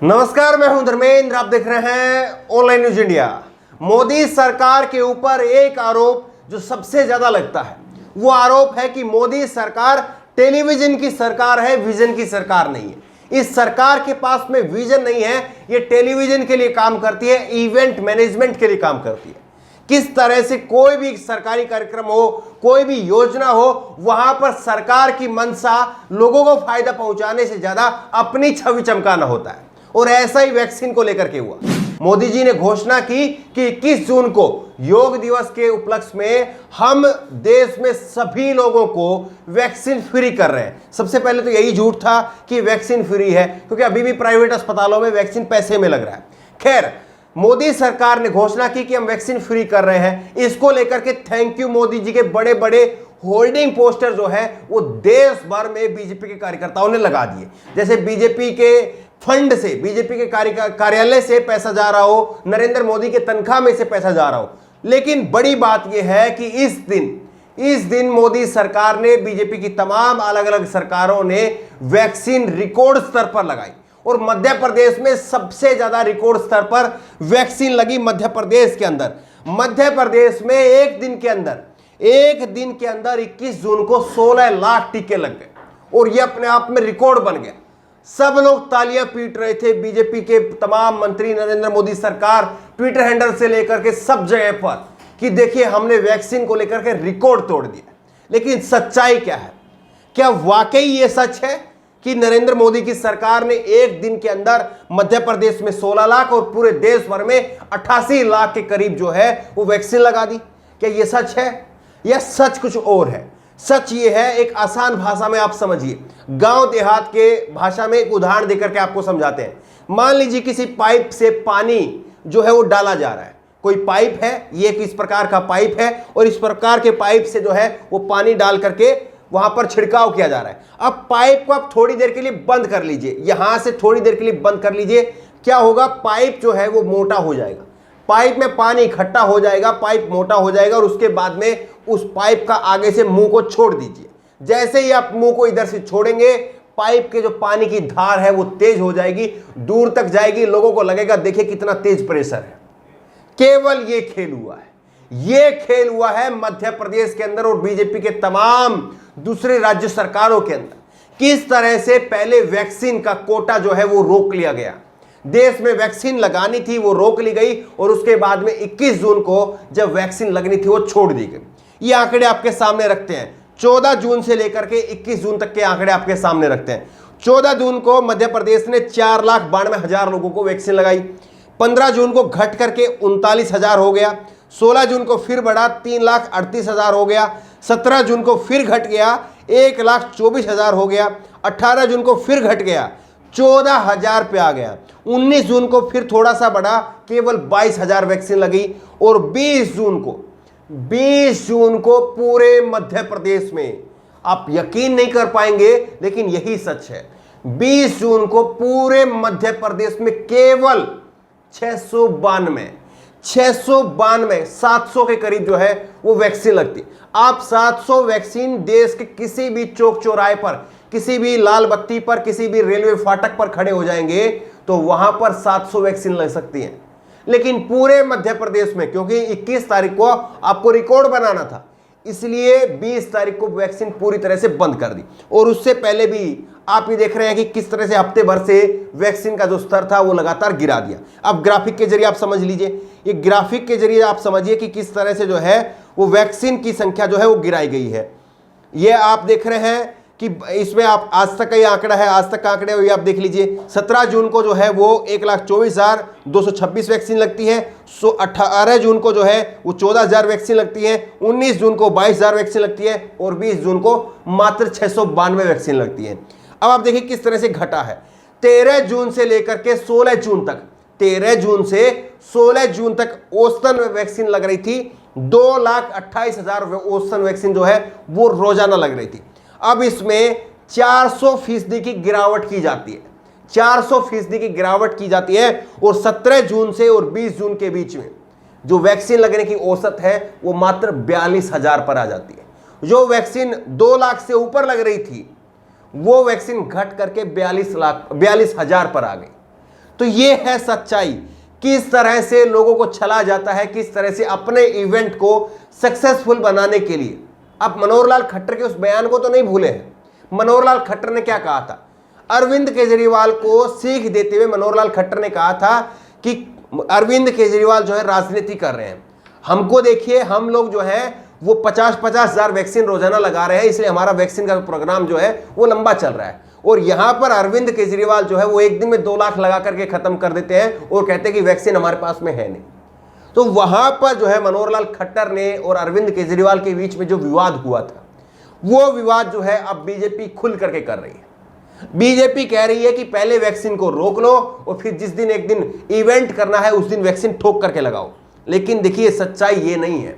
नमस्कार, मैं हूं धर्मेंद्र। आप देख रहे हैं ऑनलाइन न्यूज इंडिया। मोदी सरकार के ऊपर एक आरोप जो सबसे ज्यादा लगता है वो आरोप है कि मोदी सरकार टेलीविजन की सरकार है, विजन की सरकार नहीं है। इस सरकार के पास में विजन नहीं है, ये टेलीविजन के लिए काम करती है, इवेंट मैनेजमेंट के लिए काम करती है। किस तरह से कोई भी सरकारी कार्यक्रम हो, कोई भी योजना हो, वहां पर सरकार की मंशा लोगों को फायदा पहुंचाने से ज्यादा अपनी छवि चमकाना होता है। और ऐसा ही वैक्सीन को लेकर के हुआ। मोदी जी ने घोषणा की कि 21 जून को योग दिवस के उपलक्ष्य में हम देश में सभी लोगों को वैक्सीन फ्री कर रहे हैं। सबसे पहले तो यही झूठ था कि वैक्सीन फ्री है, क्योंकि अभी भी प्राइवेट अस्पतालों में वैक्सीन पैसे में लग रहा है। खैर, मोदी सरकार ने घोषणा की कि हम वैक्सीन फ्री कर रहे हैं। इसको लेकर के थैंक यू मोदी जी के बड़े बड़े होल्डिंग पोस्टर जो है वो देश भर में बीजेपी के कार्यकर्ताओं ने लगा दिए। जैसे बीजेपी के फंड से, बीजेपी के कार्यालय से पैसा जा रहा हो, नरेंद्र मोदी के तनख्वाह में से पैसा जा रहा हो। लेकिन बड़ी बात यह है कि इस दिन मोदी सरकार ने, बीजेपी की तमाम अलग अलग सरकारों ने वैक्सीन रिकॉर्ड स्तर पर लगाई। और मध्य प्रदेश में सबसे ज्यादा रिकॉर्ड स्तर पर वैक्सीन लगी मध्य प्रदेश के अंदर। मध्य प्रदेश में एक दिन के अंदर 21 जून को 16 लाख टीके लग गए और यह अपने आप में रिकॉर्ड बन गया। सब लोग तालियां पीट रहे थे। बीजेपी के तमाम मंत्री, नरेंद्र मोदी सरकार, ट्विटर हैंडल से लेकर के सब जगह पर कि देखिए हमने वैक्सीन को लेकर के रिकॉर्ड तोड़ दिया। लेकिन सच्चाई क्या है? क्या वाकई ये सच है कि नरेंद्र मोदी की सरकार ने एक दिन के अंदर मध्य प्रदेश में 16 लाख और पूरे देश भर में 88 लाख के करीब जो है वो वैक्सीन लगा दी? क्या ये सच है या सच कुछ और है? सच ये है, एक आसान भाषा में आप समझिए, गांव देहात के भाषा में एक उदाहरण देकर के आपको समझाते हैं। मान लीजिए किसी पाइप से पानी जो है वो डाला जा रहा है। कोई पाइप है, ये इस प्रकार का पाइप है और इस प्रकार के पाइप से जो है वो पानी डाल करके वहां पर छिड़काव किया जा रहा है। अब पाइप को आप थोड़ी देर के लिए बंद कर लीजिए, यहां से थोड़ी देर के लिए बंद कर लीजिए। क्या होगा? पाइप जो है वो मोटा हो जाएगा, पाइप में पानी इकट्ठा हो जाएगा, पाइप मोटा हो जाएगा और उसके बाद में उस पाइप का आगे से मुंह को छोड़ दीजिए। जैसे ही आप मुंह को इधर से छोड़ेंगे, पाइप के जो पानी की धार है वो तेज हो जाएगी, दूर तक जाएगी। लोगों को लगेगा देखिए कितना तेज प्रेशर है। केवल ये खेल हुआ है, ये खेल हुआ है मध्य प्रदेश के अंदर और बीजेपी के तमाम दूसरे राज्य सरकारों के अंदर। किस तरह से पहले वैक्सीन का कोटा जो है वो रोक लिया गया, देश में वैक्सीन लगानी थी वो रोक ली गई और उसके बाद में 21 जून को जब वैक्सीन लगनी थी वो छोड़ दी गई। ये आंकड़े आपके सामने रखते हैं, 14 जून से लेकर के 21 जून तक के आंकड़े आपके सामने रखते हैं। 14 जून को मध्य प्रदेश ने 4,92,000 लोगों को वैक्सीन लगाई। 15 जून को घट करके 39,000 हो गया। 16 जून को फिर बढ़ा 3,38,000 हो गया। 17 जून को फिर घट गया 1,24,000 हो गया। 18 जून को फिर घट गया 14,000 पे आ गया। 19 जून को फिर थोड़ा सा बढ़ा, केवल 22,000 वैक्सीन लगी। और 20 जून को पूरे मध्य प्रदेश में, आप यकीन नहीं कर पाएंगे लेकिन यही सच है, 20 जून को पूरे मध्य प्रदेश में केवल 692 700 के करीब जो है वो वैक्सीन लगती। आप 700 वैक्सीन देश के किसी भी चौक चौराहे पर, किसी भी लाल बत्ती पर, किसी भी रेलवे फाटक पर खड़े हो जाएंगे तो वहां पर 700 वैक्सीन लग सकती हैं। लेकिन पूरे मध्य प्रदेश में, क्योंकि 21 तारीख को आपको रिकॉर्ड बनाना था, इसलिए 20 तारीख को वैक्सीन पूरी तरह से बंद कर दी। और उससे पहले भी आप ये देख रहे हैं कि किस तरह से हफ्ते भर से वैक्सीन का जो स्तर था वो लगातार गिरा दिया। अब ग्राफिक के जरिए आप समझ लीजिए, ये ग्राफिक के जरिए आप समझिए कि किस तरह से जो है वो वैक्सीन की संख्या जो है वो गिराई गई है। ये आप देख रहे हैं कि इसमें आप आज तक का ये आंकड़ा है, आज तक का आंकड़े ये आप देख लीजिए। 17 जून को जो है वो 1,24,226 वैक्सीन लगती है। 18 जून को जो है वो 14,000 वैक्सीन लगती है। 19 जून को 22,000 वैक्सीन लगती है और 20 जून को मात्र 692 वैक्सीन लगती है। अब आप देखिए किस तरह से घटा है। 13 जून से लेकर के 16 जून तक, 13 जून से 16 जून तक औसतन वैक्सीन लग रही थी 2,28,000 औसतन वैक्सीन जो है वो रोजाना लग रही थी। अब इसमें 400% की गिरावट की जाती है, 400% की गिरावट की जाती है। और 17 जून से और 20 जून के बीच में जो वैक्सीन लगने की औसत है वो मात्र 42,000 पर आ जाती है। जो वैक्सीन 2 लाख से ऊपर लग रही थी वो वैक्सीन घट करके 42,000 पर आ गई। तो ये है सच्चाई। किस तरह से लोगों को छला जाता है, किस तरह से अपने इवेंट को सक्सेसफुल बनाने के लिए। आप मनोहर लाल खट्टर के उस बयान को तो नहीं भूले हैं। मनोहर लाल खट्टर ने क्या कहा था? अरविंद केजरीवाल को सीख देते हुए मनोहर लाल खट्टर ने कहा था कि अरविंद केजरीवाल जो है राजनीति कर रहे हैं, हमको देखिए, हम लोग जो है वो 50-50 हजार वैक्सीन रोजाना लगा रहे हैं, इसलिए हमारा वैक्सीन का प्रोग्राम जो है वो लंबा चल रहा है। और यहां पर अरविंद केजरीवाल जो है वो एक दिन में 2 लाख लगा करके खत्म कर देते हैं और कहते हैं कि वैक्सीन हमारे पास में है नहीं। तो वहां पर जो है मनोहर लाल खट्टर ने और अरविंद केजरीवाल के बीच में जो विवाद हुआ था, वो विवाद जो है अब बीजेपी खुल करके कर रही है। बीजेपी कह रही है कि पहले वैक्सीन को रोक लो और फिर जिस दिन एक दिन इवेंट करना है उस दिन वैक्सीन ठोक करके लगाओ। लेकिन देखिए, सच्चाई ये नहीं है।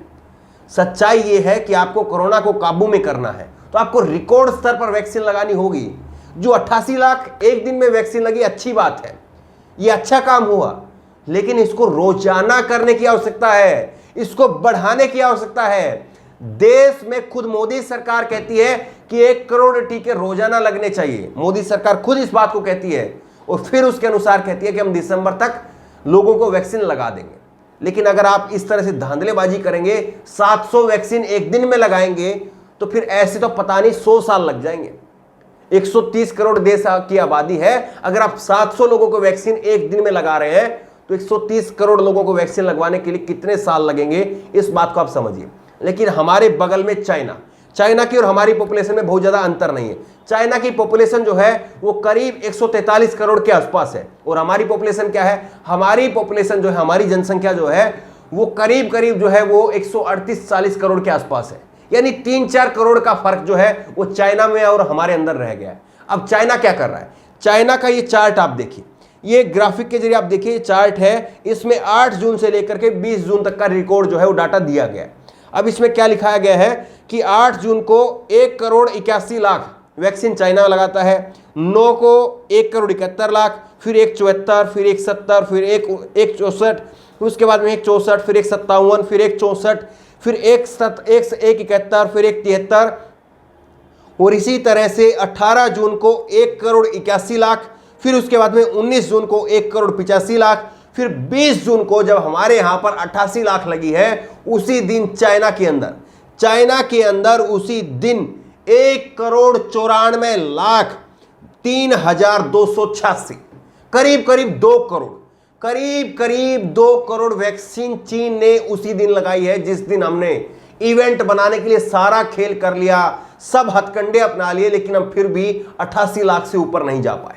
सच्चाई ये है कि आपको कोरोना को काबू में करना है तो आपको रिकॉर्ड स्तर पर वैक्सीन लगानी होगी। जो 88 लाख एक दिन में वैक्सीन लगी, अच्छी बात है, ये अच्छा काम हुआ, लेकिन इसको रोजाना करने की आवश्यकता है, इसको बढ़ाने की आवश्यकता है। देश में खुद मोदी सरकार कहती है कि 1 करोड़ टीके रोजाना लगने चाहिए। मोदी सरकार खुद इस बात को कहती है और फिर उसके अनुसार कहती है कि हम दिसंबर तक लोगों को वैक्सीन लगा देंगे। लेकिन अगर आप इस तरह से धांधलेबाजी करेंगे, 700 वैक्सीन एक दिन में लगाएंगे, तो फिर ऐसे तो पता नहीं 100 साल लग जाएंगे। 130 करोड़ देश की आबादी है, अगर आप 700 लोगों को वैक्सीन एक दिन में लगा रहे हैं तो 130 करोड़ लोगों को वैक्सीन लगवाने के लिए कितने साल लगेंगे, इस बात को आप समझिए। लेकिन हमारे बगल में चाइना की और हमारी पॉपुलेशन में बहुत ज्यादा अंतर नहीं है। चाइना की पॉपुलेशन जो है वो करीब 143 करोड़ के आसपास है और हमारी पॉपुलेशन क्या है? हमारी पॉपुलेशन जो है, हमारी जनसंख्या जो है वो करीब जो है वो 138-40 करोड़ के आसपास है। यानी 3-4 करोड़ का फर्क जो है वो चाइना में और हमारे अंदर रह गया है। अब चाइना क्या कर रहा है? चाइना का ये चार्ट आप देखिए, ये ग्राफिक के जरिए आप देखिए, ये चार्ट है, इसमें 8 जून से लेकर के 20 जून तक का रिकॉर्ड जो है वो डाटा दिया गया है। अब इसमें क्या लिखाया गया है कि 8 जून को 1 करोड़ 81 लाख वैक्सीन चाइना लगाता है, 9 को 1 करोड़ 71 लाख, फिर 174, फिर 170, फिर 164, उसके बाद में 164, फिर 157, फिर 164, फिर 171, फिर 173 और इसी तरह से 18 जून को 1 करोड़ 81 लाख, फिर उसके बाद में 19 जून को 1 करोड़ 85 लाख, फिर 20 जून को जब हमारे यहां पर 88 लाख लगी है, उसी दिन चाइना के अंदर उसी दिन 1 करोड़ 94 लाख 3,286, करीब 2 करोड़ वैक्सीन चीन ने उसी दिन लगाई है, जिस दिन हमने इवेंट बनाने के लिए सारा खेल कर लिया, सब हथकंडे अपना लिए, लेकिन हम फिर भी 88 लाख से ऊपर नहीं जा पाए।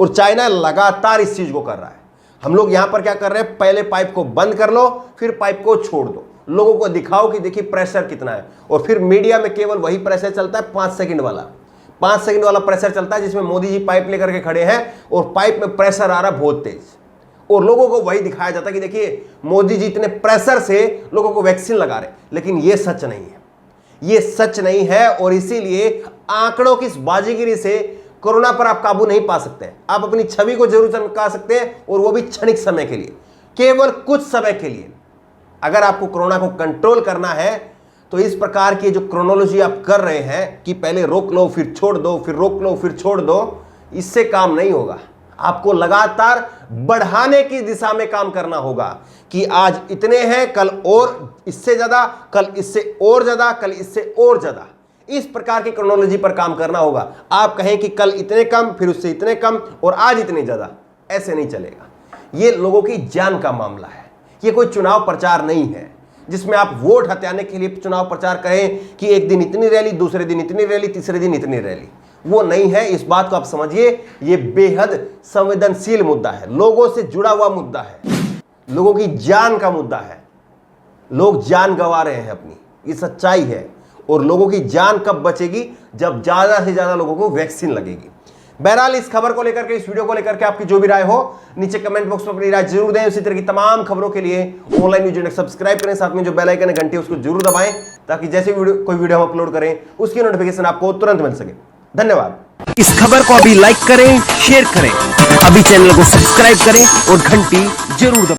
और चाइना लगातार इस चीज को कर रहा है। हम लोग यहां पर क्या कर रहे हैं? पहले पाइप को बंद कर लो, फिर पाइप को छोड़ दो, लोगों को दिखाओ कि देखिए प्रेशर कितना है। और फिर मीडिया में केवल वही प्रेशर चलता है, 5 सेकंड वाला प्रेशर चलता है, जिसमें मोदी जी पाइप लेकर के खड़े हैं और पाइप में प्रेशर आ रहा है बहुत तेज, और लोगों को वही दिखाया जाता है कि देखिए मोदी जी इतने प्रेशर से लोगों को वैक्सीन लगा रहे। लेकिन यह सच नहीं है, और इसीलिए आंकड़ों की इस बाजीगिरी से कोरोना पर आप काबू नहीं पा सकते। आप अपनी छवि को जरूर चमका सकते हैं, और वो भी क्षणिक समय के लिए, केवल कुछ समय के लिए। अगर आपको कोरोना को कंट्रोल करना है तो इस प्रकार की जो क्रोनोलॉजी आप कर रहे हैं कि पहले रोक लो फिर छोड़ दो, फिर रोक लो फिर छोड़ दो, इससे काम नहीं होगा। आपको लगातार बढ़ाने की दिशा में काम करना होगा कि आज इतने हैं, कल और इससे ज्यादा, कल इससे और ज्यादा, कल इससे और ज्यादा। इस प्रकार की क्रोनोलॉजी पर काम करना होगा। आप कहें कि कल इतने कम, फिर उससे इतने कम और आज इतने ज्यादा, ऐसे नहीं चलेगा। ये लोगों की जान का मामला है। ये कोई चुनाव प्रचार नहीं है जिसमें आप वोट हथियाने के लिए चुनाव प्रचार करें कि एक दिन इतनी रैली, दूसरे दिन इतनी रैली, तीसरे दिन इतनी रैली। वो नहीं है, इस बात को आप समझिए। ये बेहद संवेदनशील मुद्दा है, लोगों से जुड़ा हुआ मुद्दा है, लोगों की जान का मुद्दा है। लोग जान गंवा रहे हैं अपनी, ये सच्चाई है। और लोगों की जान कब बचेगी? जब ज्यादा से ज्यादा लोगों को वैक्सीन लगेगी। बहरहाल इस खबर को लेकर के, इस वीडियो को लेकर के आपकी जो भी राय हो नीचे कमेंट बॉक्स में अपनी राय जरूर दें। इसी तरह की तमाम खबरों के लिए ऑनलाइन न्यूज इंडिया सब्सक्राइब करें, साथ में जो बेल आइकन है घंटी उसको जरूर दबाएं, ताकि जैसे कोई वीडियो हम अपलोड करें उसकी नोटिफिकेशन आपको तुरंत मिल सके। धन्यवाद। इस खबर को अभी लाइक करें, शेयर करें, अभी चैनल को सब्सक्राइब करें और घंटी जरूर दबाएं।